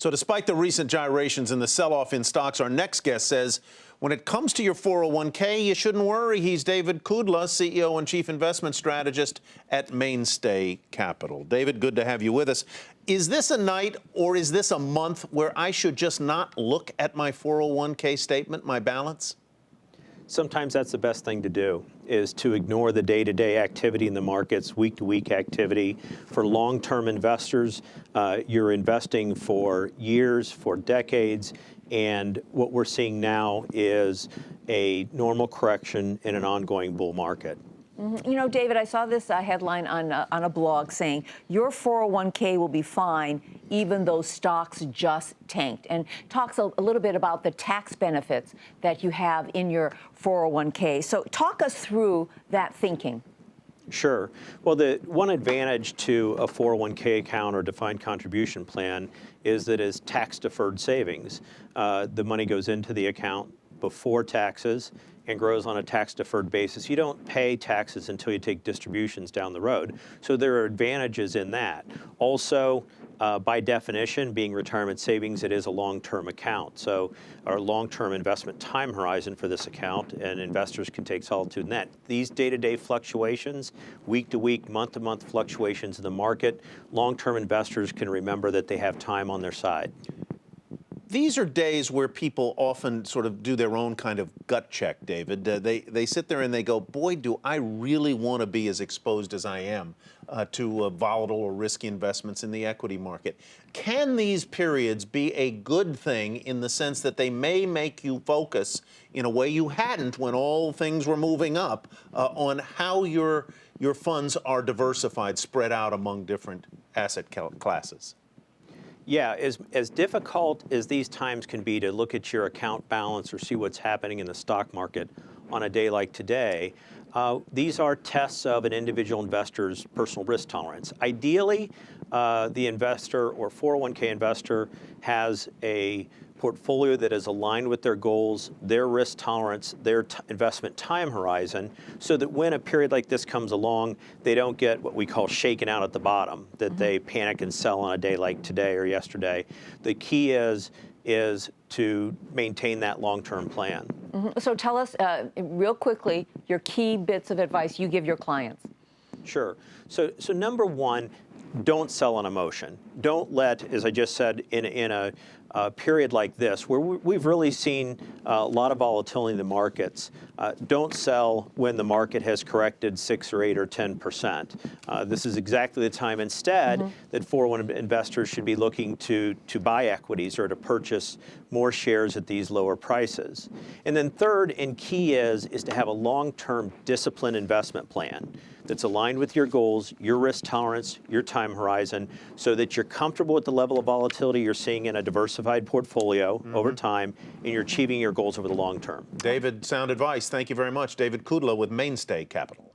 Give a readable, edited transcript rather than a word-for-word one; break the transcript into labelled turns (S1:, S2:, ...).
S1: So despite the recent gyrations and the sell-off in stocks, our next guest says, when it comes to your 401k, you shouldn't worry. He's David Kudla, CEO and Chief Investment Strategist at Mainstay Capital. David, good to have you with us. Is this a night or is this a month where I should just not look at my 401k statement, my balance?
S2: Sometimes that's the best thing to do, is to ignore the day-to-day activity in the markets, week-to-week activity. For long-term investors, you're investing for years, for decades, and what we're seeing now is a normal correction in an ongoing bull market.
S3: Mm-hmm. You know, David, I saw this headline on a blog saying your 401k will be fine even though stocks just tanked, and talks a little bit about the tax benefits that you have in your 401k. So talk us through that thinking.
S2: Sure. Well, the one advantage to a 401k account or defined contribution plan is that it's tax-deferred savings. The money goes into the account before taxes and grows on a tax-deferred basis. You don't pay taxes until you take distributions down the road. So there are advantages in that. Also, by definition, being retirement savings, it is a long-term account. So our long-term investment time horizon for this account, and investors can take solitude in that. These day-to-day fluctuations, week-to-week, month-to-month fluctuations in the market, long-term investors can remember that they have time on their side.
S1: These are days where people often sort of do their own kind of gut check, David. They sit there and they go, boy, do I really want to be as exposed as I am to volatile or risky investments in the equity market. Can these periods be a good thing in the sense that they may make you focus in a way you hadn't when all things were moving up on how your funds are diversified, spread out among different asset classes?
S2: Yeah, as difficult as these times can be to look at your account balance or see what's happening in the stock market on a day like today, these are tests of an individual investor's personal risk tolerance. Ideally, the investor or 401k investor has a portfolio that is aligned with their goals, their risk tolerance, their investment time horizon, so that when a period like this comes along, they don't get what we call shaken out at the bottom, that they panic and sell on a day like today or yesterday. The key is to maintain that long-term plan.
S3: Mm-hmm. So tell us real quickly your key bits of advice you give your clients.
S2: Sure. So number one, don't sell on emotion. Don't let, as I just said, in a period like this, where we've really seen a lot of volatility in the markets, don't sell when the market has corrected 6 or 8 or 10%. This is exactly the time instead that 401 investors should be looking to buy equities or to purchase more shares at these lower prices. And then third and key is to have a long-term disciplined investment plan that's aligned with your goals, your risk tolerance, your time horizon, so that you're comfortable with the level of volatility you're seeing in a diversified portfolio over time, and you're achieving your goals over the long term.
S1: David, sound advice. Thank you very much. David Kudla with Mainstay Capital.